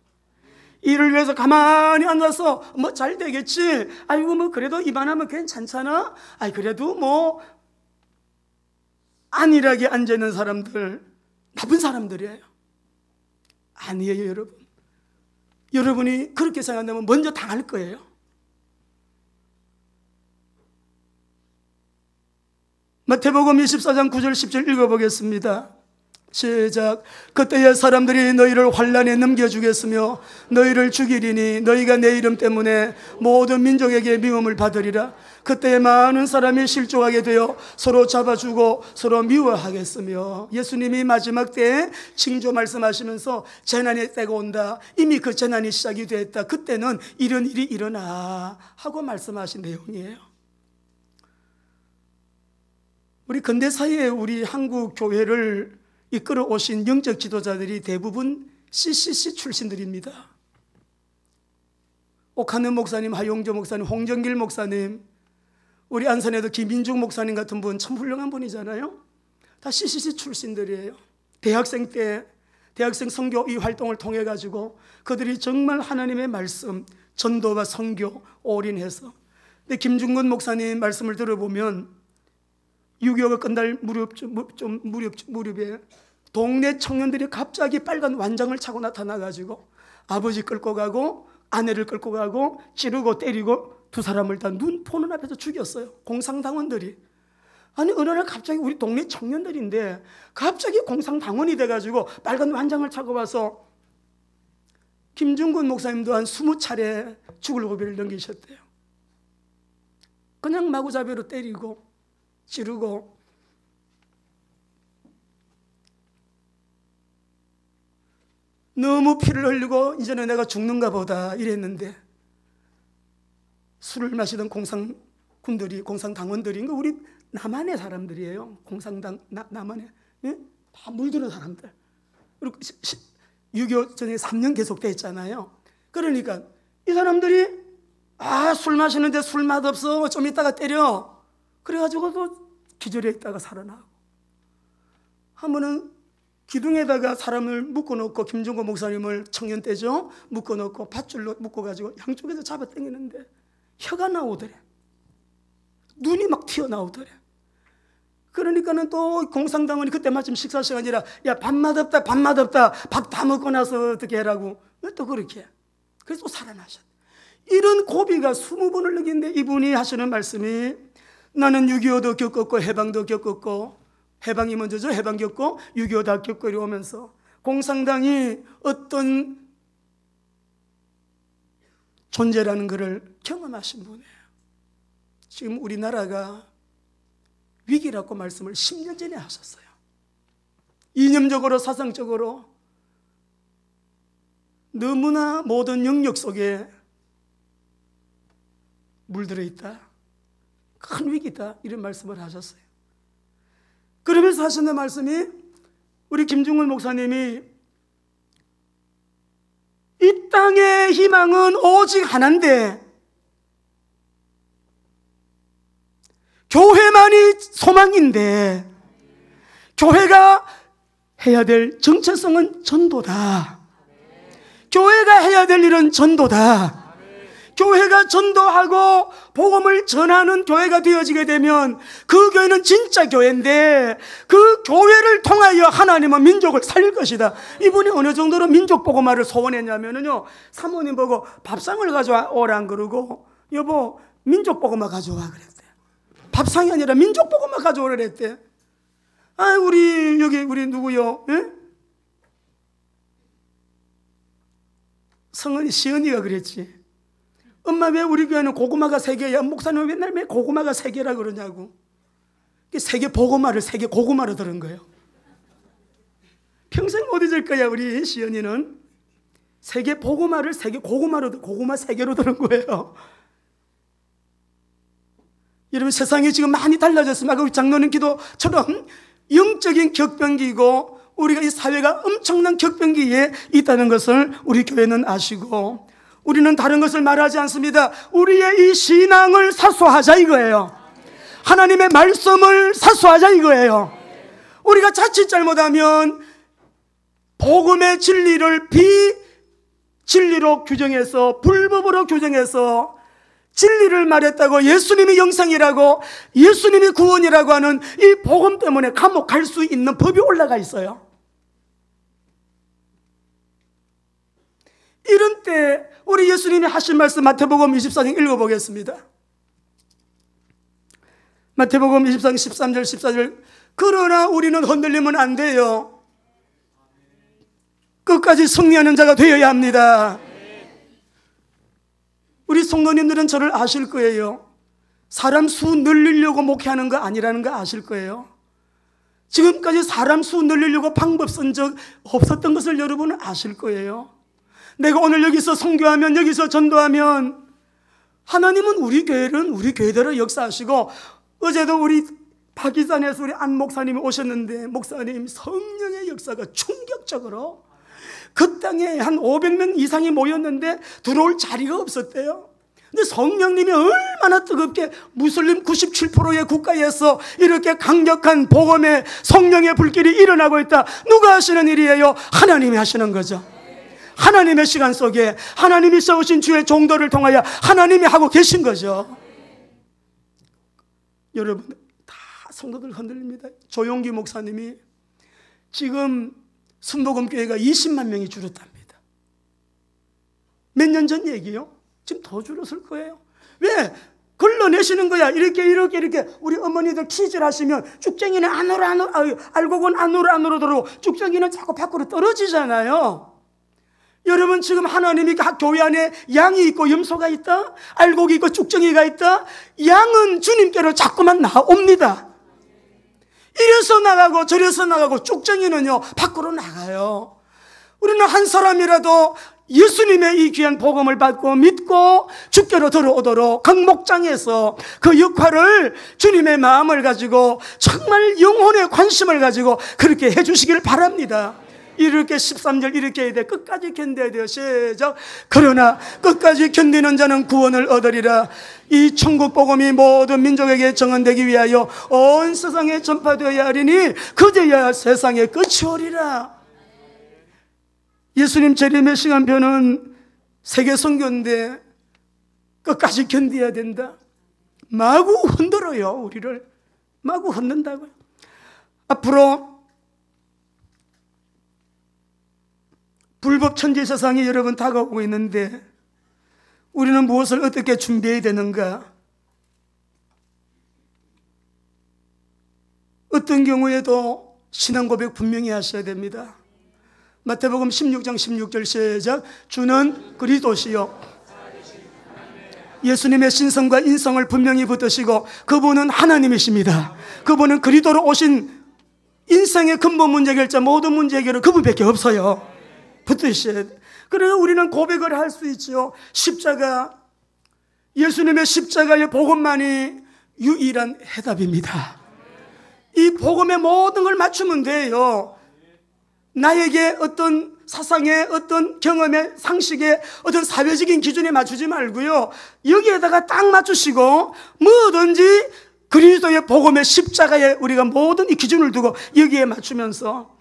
[SPEAKER 1] 일을 위해서 가만히 앉아서 뭐 잘 되겠지, 아이고 뭐 그래도 이만하면 괜찮잖아, 아이 그래도 뭐 안일하게 앉아있는 사람들 나쁜 사람들이에요. 아니에요 여러분. 여러분이 그렇게 생각한다면 먼저 당할 거예요. 마태복음 24장 9절 10절 읽어보겠습니다. 시작. 그때에 사람들이 너희를 환난에 넘겨주겠으며 너희를 죽이리니 너희가 내 이름 때문에 모든 민족에게 미움을 받으리라. 그때에 많은 사람이 실족하게 되어 서로 잡아주고 서로 미워하겠으며. 예수님이 마지막 때에 징조 말씀하시면서 재난의 때가 온다, 이미 그 재난이 시작이 됐다, 그때는 이런 일이 일어나 하고 말씀하신 내용이에요. 우리 근대사회에 우리 한국 교회를 이끌어 오신 영적 지도자들이 대부분 CCC 출신들입니다. 옥하는 목사님, 하용조 목사님, 홍정길 목사님, 우리 안산에도 김인중 목사님 같은 분 참 훌륭한 분이잖아요. 다 CCC 출신들이에요. 대학생 때 대학생 선교 이 활동을 통해 가지고 그들이 정말 하나님의 말씀, 전도와 선교 올인해서. 근데 김중근 목사님 말씀을 들어보면 6.25가 끝날 무렵에 동네 청년들이 갑자기 빨간 완장을 차고 나타나가지고 아버지 끌고 가고 아내를 끌고 가고 찌르고 때리고 두 사람을 다 눈 보는 앞에서 죽였어요. 공상당원들이. 아니 어느 날 갑자기 우리 동네 청년들인데 갑자기 공상당원이 돼가지고 빨간 완장을 차고 와서 김중근 목사님도 한 20차례 죽을 고비를 넘기셨대요. 그냥 마구잡이로 때리고 찌르고. 너무 피를 흘리고 이제는 내가 죽는가 보다 이랬는데 술을 마시던 공상군들이, 공상당원들이, 우리 남한의 사람들이에요. 공상당 남한에, 예? 다 물드는 사람들. 그리고 6.25 전에 3년 계속돼 있잖아요. 그러니까 이 사람들이 술 마시는데 술 맛없어 좀 이따가 때려, 그래가지고 또 기절해 있다가 살아나고. 한 번은 기둥에다가 사람을 묶어놓고, 김종고 목사님을 청년 때죠, 묶어놓고 밧줄로 묶어가지고 양쪽에서 잡아 당기는데 혀가 나오더래. 눈이 막 튀어나오더래. 그러니까는 또 공상당원이 그때 마침 식사 시간이라, 야 밥 맛없다, 밥 맛없다, 밥 다 먹고 나서 어떻게 해라고 또 그렇게 해. 그래서 또 살아나셨다. 이런 고비가 20번을 넘긴데 이분이 하시는 말씀이, 나는 6.25도 겪었고 해방도 겪었고, 해방이 먼저죠. 해방 겪고 6.25 다 겪고 이러면서 공산당이 어떤 존재라는 것을 경험하신 분이에요. 지금 우리나라가 위기라고 말씀을 10년 전에 하셨어요. 이념적으로 사상적으로 너무나 모든 영역 속에 물들어 있다, 큰 위기다, 이런 말씀을 하셨어요. 그러면서 하시는 말씀이, 우리 김중근 목사님이 이 땅의 희망은 오직 하나인데 교회만이 소망인데, 교회가 해야 될 정체성은 전도다. 교회가 해야 될 일은 전도다. 교회가 전도하고 복음을 전하는 교회가 되어지게 되면 그 교회는 진짜 교회인데, 그 교회를 통하여 하나님은 민족을 살릴 것이다. 이분이 어느 정도로 민족 복음화를 소원했냐면요, 사모님 보고 밥상을 가져오라 그러고, 여보 민족 복음화 가져와 그랬대. 밥상이 아니라 민족 복음화 가져오라 그랬대. 우리 여기 우리 누구요? 예? 성은이, 시은이가 그랬지. 엄마 왜 우리 교회는 고구마가 3개야? 목사님 맨날 왜 고구마가 3개라 그러냐고. 3개 보고마를 3개 고구마로 들은 거예요. 평생 못 잊을 거야 우리 시연이는. 3개 보고마를 3개 고구마로, 고구마 3개로 들은 거예요. 여러분, 세상이 지금 많이 달라졌습니다. 우리 장로님 기도처럼 영적인 격변기고 우리가 이 사회가 엄청난 격변기에 있다는 것을 우리 교회는 아시고, 우리는 다른 것을 말하지 않습니다. 우리의 이 신앙을 사수하자 이거예요. 하나님의 말씀을 사수하자 이거예요. 우리가 자칫 잘못하면 복음의 진리를 진리로 규정해서 불법으로 규정해서 진리를 말했다고 예수님이 영생이라고 예수님이 구원이라고 하는 이 복음 때문에 감옥 갈 수 있는 법이 올라가 있어요. 이런 때 우리 예수님이 하신 말씀 마태복음 24장 읽어보겠습니다. 마태복음 24장 13절 14절 그러나 우리는 흔들리면 안 돼요. 끝까지 승리하는 자가 되어야 합니다. 우리 성도님들은 저를 아실 거예요. 사람 수 늘리려고 목회하는 거 아니라는 거 아실 거예요. 지금까지 사람 수 늘리려고 방법 쓴 적 없었던 것을 여러분은 아실 거예요. 내가 오늘 여기서 선교하면 여기서 전도하면 하나님은 우리 교회는 우리 교회대로 역사하시고 어제도 우리 파기산에서 우리 안 목사님이 오셨는데 목사님 성령의 역사가 충격적으로 그 땅에 한 500명 이상이 모였는데 들어올 자리가 없었대요. 근데 성령님이 얼마나 뜨겁게 무슬림 97%의 국가에서 이렇게 강력한 복음의 성령의 불길이 일어나고 있다. 누가 하시는 일이에요? 하나님이 하시는 거죠. 하나님의 시간 속에 하나님이 세우신 주의 종도를 통하여 하나님이 하고 계신 거죠. 여러분 다 성도들 흔들립니다. 조용기 목사님이 지금 순복음교회가 20만 명이 줄었답니다. 몇 년 전 얘기요? 지금 더 줄었을 거예요. 왜? 걸러내시는 거야. 이렇게 우리 어머니들 퀴즈를 하시면 쭉쟁이는 안으로 알곡은 안으로 들어오고 쭉쟁이는 자꾸 밖으로 떨어지잖아요. 여러분 지금 하나님이 각 교회 안에 양이 있고 염소가 있다, 알곡이 있고 쭉쟁이가 있다. 양은 주님께로 자꾸만 나옵니다. 이래서 나가고 저래서 나가고 쭉쟁이는요 밖으로 나가요. 우리는 한 사람이라도 예수님의 이 귀한 복음을 받고 믿고 주께로 들어오도록 각 목장에서 그 역할을 주님의 마음을 가지고 정말 영혼의 관심을 가지고 그렇게 해주시길 바랍니다. 이렇게 13절 이렇게 해야 돼. 끝까지 견뎌야 돼요. 시작. 그러나 끝까지 견디는 자는 구원을 얻으리라. 이 천국 복음이 모든 민족에게 정언되기 위하여 온 세상에 전파되어야 하리니 그제야 세상의 끝이 오리라. 예수님 재림의 시간표는 세계 선교인데 끝까지 견뎌야 된다. 마구 흔들어요. 우리를 마구 흔든다고요. 앞으로 불법 천지 세상이 여러분 다가오고 있는데 우리는 무엇을 어떻게 준비해야 되는가? 어떤 경우에도 신앙 고백 분명히 하셔야 됩니다. 마태복음 16장 16절 시작. 주는 그리스도시요 예수님의 신성과 인성을 분명히 붙드시고 그분은 하나님이십니다. 그분은 그리스도로 오신 인생의 근본 문제 결자 모든 문제 해결은 그분밖에 없어요. 붙으셔야 돼. 그래서 우리는 고백을 할 수 있죠. 십자가, 예수님의 십자가의 복음만이 유일한 해답입니다. 이 복음의 모든 걸 맞추면 돼요. 나에게 어떤 사상의 어떤 경험의 상식의 어떤 사회적인 기준에 맞추지 말고요. 여기에다가 딱 맞추시고 뭐든지 그리스도의 복음의 십자가에 우리가 모든 이 기준을 두고 여기에 맞추면서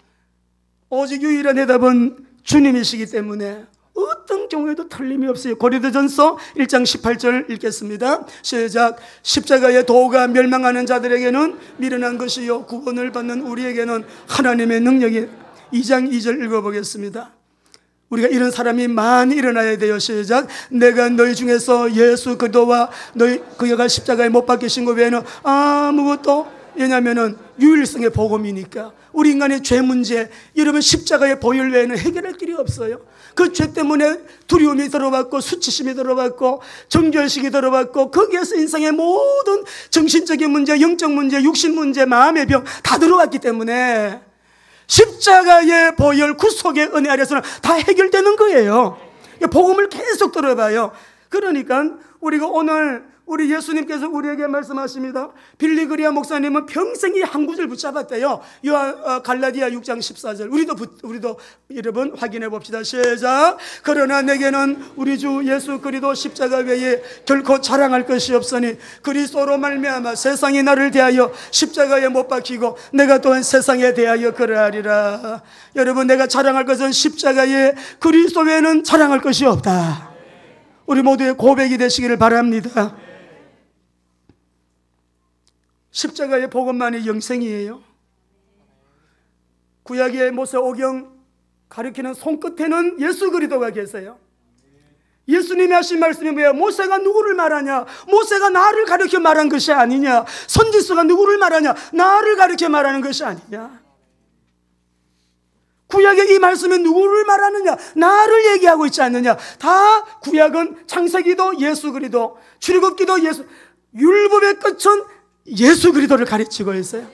[SPEAKER 1] 오직 유일한 해답은 주님이시기 때문에 어떤 경우에도 틀림이 없어요. 고린도전서 1장 18절 읽겠습니다. 시작. 십자가의 도가 멸망하는 자들에게는 미련한 것이요 구원을 받는 우리에게는 하나님의 능력이. 2장 2절 읽어보겠습니다. 우리가 이런 사람이 많이 일어나야 돼요. 시작. 내가 너희 중에서 예수 그리스도와 너희 그가 십자가에 못 박히신 것 외에는 아무것도, 왜냐하면 유일성의 복음이니까. 우리 인간의 죄 문제, 여러분 십자가의 보혈 외에는 해결할 길이 없어요. 그 죄 때문에 두려움이 들어왔고 수치심이 들어왔고 정죄의식이 들어왔고 거기에서 인생의 모든 정신적인 문제, 영적 문제, 육신 문제, 마음의 병 다 들어왔기 때문에 십자가의 보혈 구속의 은혜 아래서는 다 해결되는 거예요. 복음을 계속 들어봐요. 그러니까 우리가 오늘 우리 예수님께서 우리에게 말씀하십니다. 빌리 그리아 목사님은 평생 이 한 구절 붙잡았대요. 갈라디아 6장 14절. 우리도 여러분 확인해 봅시다. 시작. 그러나 내게는 우리 주 예수 그리스도 십자가 외에 결코 자랑할 것이 없으니 그리스도로 말미암아 세상이 나를 대하여 십자가에 못 박히고 내가 또한 세상에 대하여 그러하리라. 여러분, 내가 자랑할 것은 십자가에 그리스도 외에는 자랑할 것이 없다. 우리 모두의 고백이 되시기를 바랍니다. 십자가의 복음만이 영생이에요. 구약의 모세 오경 가리키는 손끝에는 예수 그리스도가 계세요. 예수님이 하신 말씀이 뭐예요? 모세가 누구를 말하냐? 모세가 나를 가리켜 말한 것이 아니냐? 선지서가 누구를 말하냐? 나를 가리켜 말하는 것이 아니냐? 구약의 이 말씀이 누구를 말하느냐? 나를 얘기하고 있지 않느냐? 다 구약은 창세기도 예수 그리스도, 출애굽기도 예수, 율법의 끝은 예수 그리스도를 가르치고 있어요.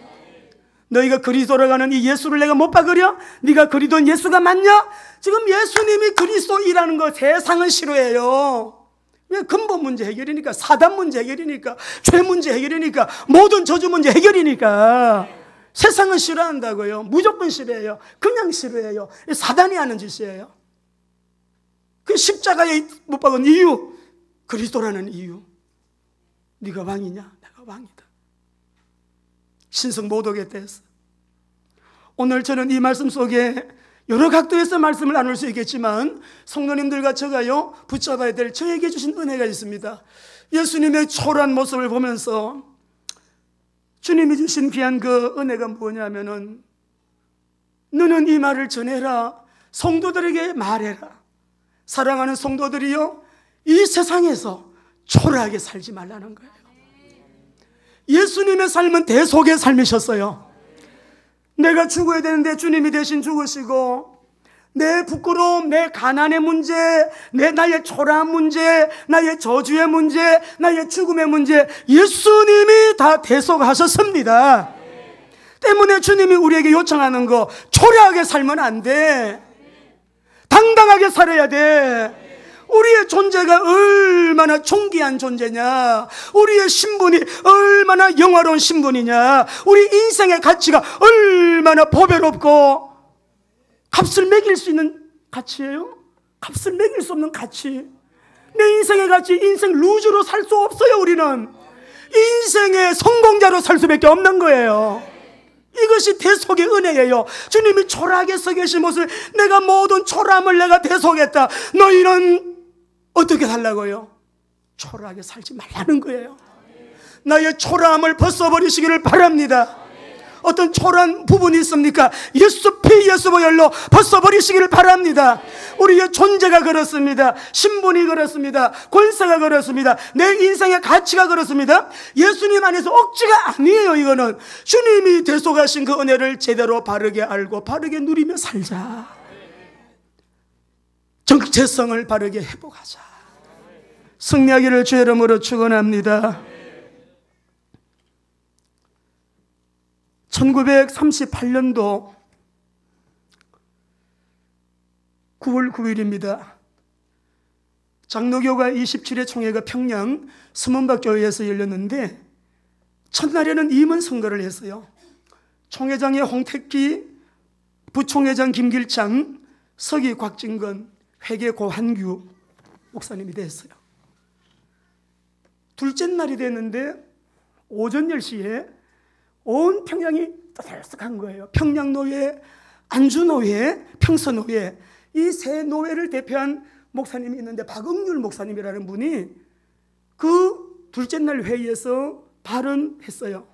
[SPEAKER 1] 너희가 그리스도라고 하는 이 예수를 내가 못 박으려? 네가 그리스도인 예수가 맞냐? 지금 예수님이 그리스도이라는 거 세상은 싫어해요. 왜? 근본 문제 해결이니까, 사단 문제 해결이니까, 죄 문제 해결이니까, 모든 저주 문제 해결이니까. 세상은 싫어한다고요. 무조건 싫어해요. 그냥 싫어해요. 사단이 하는 짓이에요. 그 십자가에 못 박은 이유, 그리스도라는 이유. 네가 왕이냐? 내가 왕이다. 신성 모독에 대해서. 오늘 저는 이 말씀 속에 여러 각도에서 말씀을 나눌 수 있겠지만 성도님들과 저가요 붙잡아야 될 저에게 주신 은혜가 있습니다. 예수님의 초라한 모습을 보면서 주님이 주신 귀한 그 은혜가 뭐냐면은, 너는 이 말을 전해라. 성도들에게 말해라. 사랑하는 성도들이요, 이 세상에서 초라하게 살지 말라는 거예요. 예수님의 삶은 대속의 삶이셨어요. 내가 죽어야 되는데 주님이 대신 죽으시고, 내 부끄러움, 내 가난의 문제, 나의 초라한 문제, 나의 저주의 문제, 나의 죽음의 문제, 예수님이 다 대속하셨습니다. 때문에 주님이 우리에게 요청하는 거, 초라하게 살면 안 돼. 당당하게 살아야 돼. 우리의 존재가 얼마나 존귀한 존재냐, 우리의 신분이 얼마나 영화로운 신분이냐, 우리 인생의 가치가 얼마나 보배롭고 값을 매길 수 있는 가치예요. 값을 매길 수 없는 가치. 내 인생의 가치, 인생 루즈로 살 수 없어요. 우리는 인생의 성공자로 살 수밖에 없는 거예요. 이것이 대속의 은혜예요. 주님이 초라하게 서 계신 모습, 내가 모든 초라함을 내가 대속했다. 너희는 어떻게 살라고요? 초라하게 살지 말라는 거예요. 나의 초라함을 벗어버리시기를 바랍니다. 어떤 초라한 부분이 있습니까? 예수 피 예수 보혈로 벗어버리시기를 바랍니다. 우리의 존재가 그렇습니다. 신분이 그렇습니다. 권세가 그렇습니다. 내 인생의 가치가 그렇습니다. 예수님 안에서 억지가 아니에요. 이거는 주님이 대속하신 그 은혜를 제대로 바르게 알고 바르게 누리며 살자. 정체성을 바르게 회복하자. 승리하기를 주의 이름으로 축원합니다. 1938년도 9월 9일입니다. 장로교가 27회 총회가 평양 서문박 교회에서 열렸는데, 첫날에는 임원 선거를 했어요. 총회장의 홍택기, 부총회장 김길창, 서기 곽진건, 회계 고한규 목사님이 됐어요. 둘째 날이 됐는데 오전 10시에 온 평양이 떠들썩한 거예요. 평양노회, 안주노회, 평서노회, 이 세 노회를 대표한 목사님이 있는데 박응률 목사님이라는 분이 그 둘째 날 회의에서 발언했어요.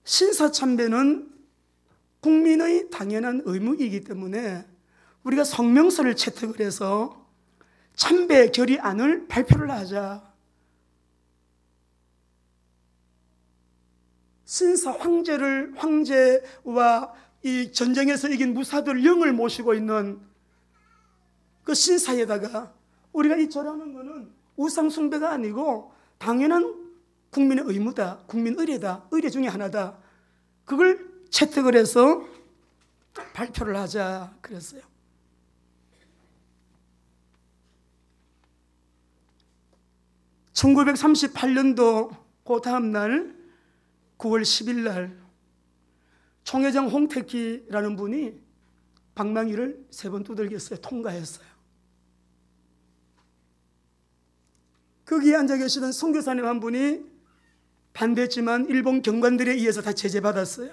[SPEAKER 1] 신사참배는 국민의 당연한 의무이기 때문에 우리가 성명서를 채택을 해서 참배 결의안을 발표를 하자. 신사 황제와 이 전쟁에서 이긴 무사들 영을 모시고 있는 그 신사에다가 우리가 이 절하는 것은 우상숭배가 아니고 당연한 국민의 의무다, 국민 의례다, 의례 중에 하나다. 그걸 채택을 해서 발표를 하자 그랬어요. 1938년도 그 다음날 9월 10일 날 총회장 홍택기라는 분이 방망이를 3번 두들겼어요. 통과했어요. 거기에 앉아 계시던 선교사님 한 분이 반대했지만 일본 경관들에 의해서 다 제재받았어요.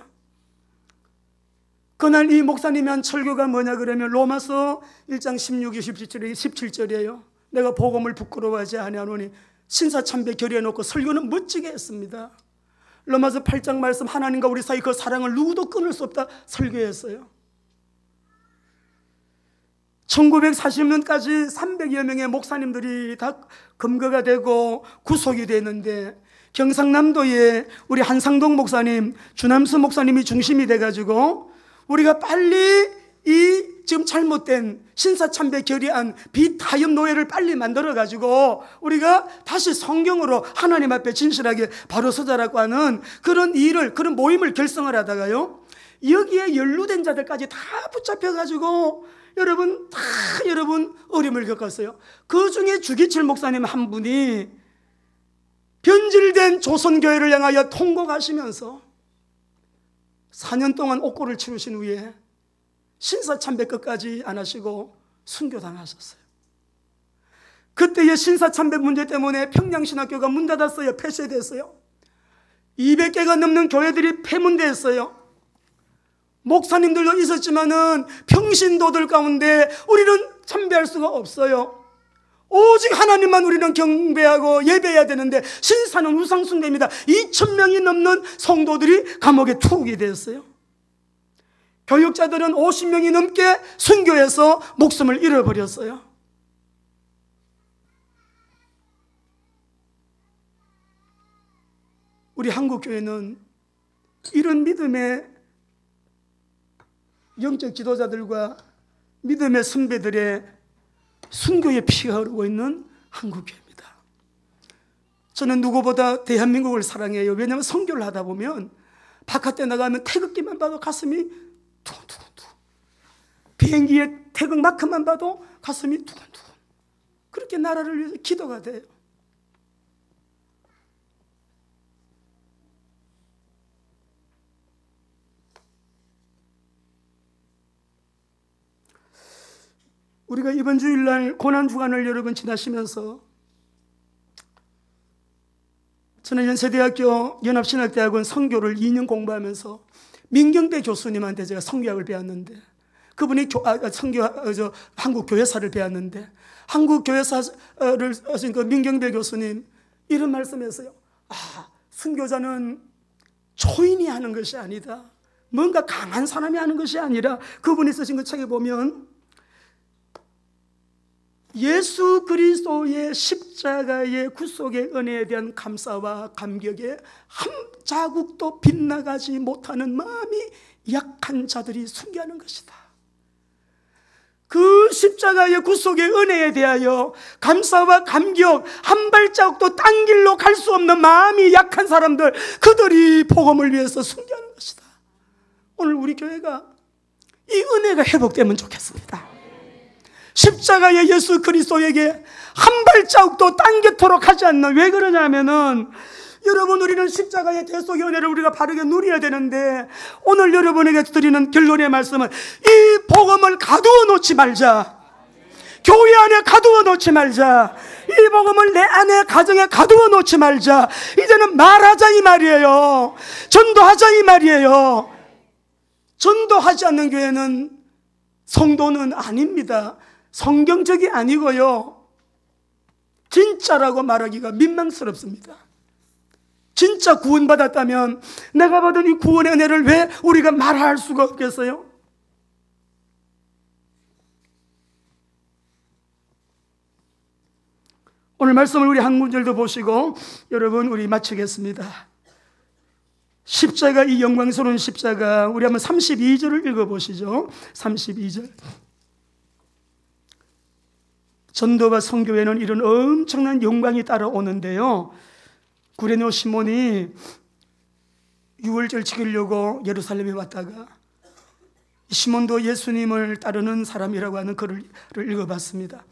[SPEAKER 1] 그날 이 목사님이 한 철교가 뭐냐 그러면 로마서 1장 16, 17절이에요. 내가 복음을 부끄러워하지 아니하노니 신사참배 결의해놓고 설교는 멋지게 했습니다. 로마서 8장 말씀 하나님과 우리 사이 그 사랑을 누구도 끊을 수 없다 설교했어요. 1940년까지 300여 명의 목사님들이 다 검거가 되고 구속이 됐는데 경상남도에 우리 한상동 목사님, 주남수 목사님이 중심이 돼가지고 우리가 빨리 이 지금 잘못된 신사참배 결의안 비타협 노예를 빨리 만들어가지고 우리가 다시 성경으로 하나님 앞에 진실하게 바로 서자라고 하는 그런 일을, 그런 모임을 결성을 하다가요, 여기에 연루된 자들까지 다 붙잡혀가지고 여러분 어려움을 겪었어요. 그 중에 주기철 목사님 한 분이 변질된 조선교회를 향하여 통곡하시면서 4년 동안 옥고를 치르신 후에 신사참배 끝까지 안 하시고 순교당하셨어요. 그때의 신사참배 문제 때문에 평양신학교가 문 닫았어요. 폐쇄됐어요. 200개가 넘는 교회들이 폐문됐어요. 목사님들도 있었지만은 평신도들 가운데 우리는 참배할 수가 없어요. 오직 하나님만 우리는 경배하고 예배해야 되는데 신사는 우상숭배입니다. 2,000명이 넘는 성도들이 감옥에 투옥이 되었어요. 교육자들은 50명이 넘게 순교해서 목숨을 잃어버렸어요. 우리 한국교회는 이런 믿음의 영적 지도자들과 믿음의 선배들의 순교의 피가 흐르고 있는 한국교회입니다. 저는 누구보다 대한민국을 사랑해요. 왜냐하면 선교를 하다 보면 바깥에 나가면 태극기만 봐도 가슴이 두근두근, 비행기의 태극 마크만 봐도 가슴이 두근두근, 그렇게 나라를 위해서 기도가 돼요. 우리가 이번 주일날 고난주간을 여러분 지나시면서 저는 연세대학교 연합신학대학원 선교를 2년 공부하면서 민경배 교수님한테 제가 선교학을 배웠는데, 그분이 한국교회사를 배웠는데, 한국교회사를 하신 그 민경배 교수님 이런 말씀했어요. 선교자는 초인이 하는 것이 아니다, 뭔가 강한 사람이 하는 것이 아니라, 그분이 쓰신 그 책에 보면 예수 그리스도의 십자가의 구속의 은혜에 대한 감사와 감격에 한 자국도 빗나가지 못하는 마음이 약한 자들이 순교하는 것이다. 그 십자가의 구속의 은혜에 대하여 감사와 감격, 한 발자국도 딴 길로 갈 수 없는 마음이 약한 사람들, 그들이 복음을 위해서 순교하는 것이다. 오늘 우리 교회가 이 은혜가 회복되면 좋겠습니다. 십자가의 예수 그리스도에게 한 발자국도 당겨토록 하지 않는, 왜 그러냐면은 여러분, 우리는 십자가의 대속의 은혜를 우리가 바르게 누려야 되는데, 오늘 여러분에게 드리는 결론의 말씀은 이 복음을 가두어 놓지 말자. 교회 안에 가두어 놓지 말자. 이 복음을 내 안에 가정에 가두어 놓지 말자. 이제는 말하자 이 말이에요. 전도하자 이 말이에요. 전도하지 않는 교회는 성도는 아닙니다. 성경적이 아니고요, 진짜라고 말하기가 민망스럽습니다. 진짜 구원받았다면 내가 받은 이 구원의 은혜를 왜 우리가 말할 수가 없겠어요? 오늘 말씀을 우리 한 구절도 보시고 여러분, 우리 마치겠습니다. 십자가, 이 영광스러운 십자가, 우리 한번 32절을 읽어보시죠. 32절. 전도와 선교에는 이런 엄청난 영광이 따라오는데요, 구레네 시몬이 유월절 지키려고 예루살렘에 왔다가, 시몬도 예수님을 따르는 사람이라고 하는 글을 읽어봤습니다.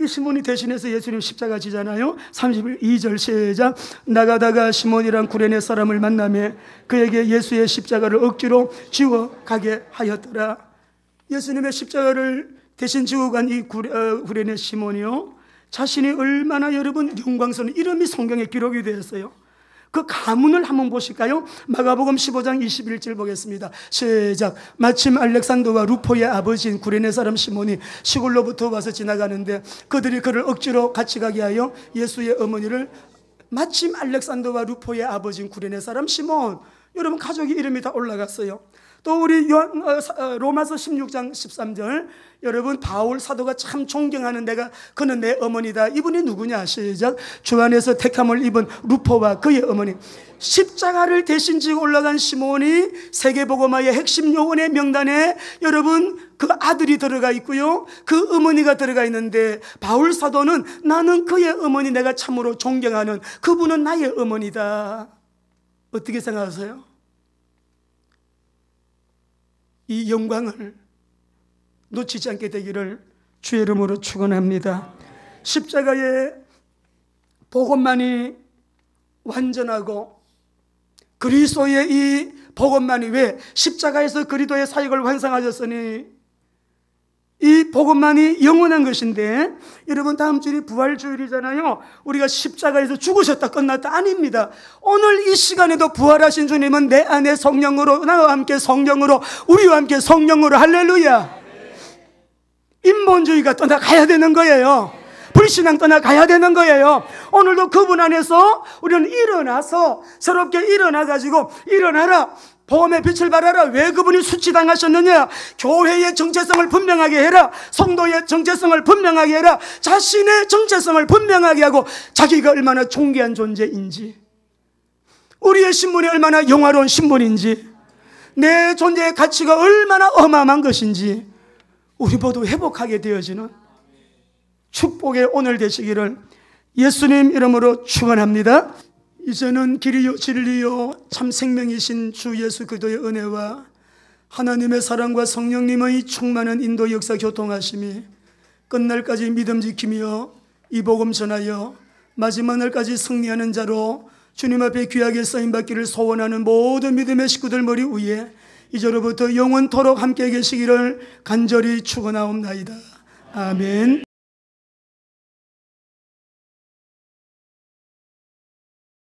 [SPEAKER 1] 이 시몬이 대신해서 예수님 십자가 지잖아요. 32절 시작. 나가다가 시몬이란 구레네 사람을 만나며 그에게 예수의 십자가를 억지로 지워 가게 하였더라. 예수님의 십자가를 대신 지고 간 이 구레네 시몬이요, 자신이 얼마나 여러분 영광스러운 이름이 성경에 기록이 되어 있어요. 그 가문을 한번 보실까요? 마가복음 15장 21절 보겠습니다. 시작. 마침 알렉산더와 루포의 아버지인 구레네 사람 시몬이 시골로부터 와서 지나가는데 그들이 그를 억지로 같이 가게 하여 예수의 어머니를, 마침 알렉산더와 루포의 아버지인 구레네 사람 시몬, 여러분 가족의 이름이 다 올라갔어요. 또 우리 로마서 16장 13절, 여러분 바울 사도가 참 존경하는 내가 그는 내 어머니다. 이분이 누구냐? 시작. 주 안에서 택함을 입은 루포와 그의 어머니. 십자가를 대신 지고 올라간 시몬이 세계복음화의 핵심 요원의 명단에 여러분 그 아들이 들어가 있고요, 그 어머니가 들어가 있는데, 바울 사도는 나는 그의 어머니, 내가 참으로 존경하는 그분은 나의 어머니다. 어떻게 생각하세요? 이 영광을 놓치지 않게 되기를 주의 이름으로 축원합니다. 십자가의 복음만이 완전하고 그리스도의 이 복음만이, 왜 십자가에서 그리스도의 사역을 완성하셨으니 이 복음만이 영원한 것인데, 여러분 다음 주일이 부활주일이잖아요. 우리가 십자가에서 죽으셨다 끝났다 아닙니다. 오늘 이 시간에도 부활하신 주님은 내 안에 성령으로, 나와 함께 성령으로, 우리와 함께 성령으로, 할렐루야. 인본주의가 떠나가야 되는 거예요. 불신앙 떠나가야 되는 거예요. 오늘도 그분 안에서 우리는 일어나서, 새롭게 일어나가지고, 일어나라, 복음의 빛을 발하라. 왜 그분이 수치당하셨느냐? 교회의 정체성을 분명하게 해라. 성도의 정체성을 분명하게 해라. 자신의 정체성을 분명하게 하고, 자기가 얼마나 존귀한 존재인지, 우리의 신분이 얼마나 영화로운 신분인지, 내 존재의 가치가 얼마나 어마어마한 것인지 우리 모두 회복하게 되어지는 축복의 오늘 되시기를 예수님 이름으로 축원합니다. 이제는 길이요 진리요 참 생명이신 주 예수 그리스도의 은혜와 하나님의 사랑과 성령님의 충만한 인도 역사 교통하심이 끝날까지 믿음 지키며 이 복음 전하여 마지막 날까지 승리하는 자로 주님 앞에 귀하게 쓰임받기를 소원하는 모든 믿음의 식구들 머리 위에 이제로부터 영원토록 함께 계시기를 간절히 축원하옵나이다. 아멘.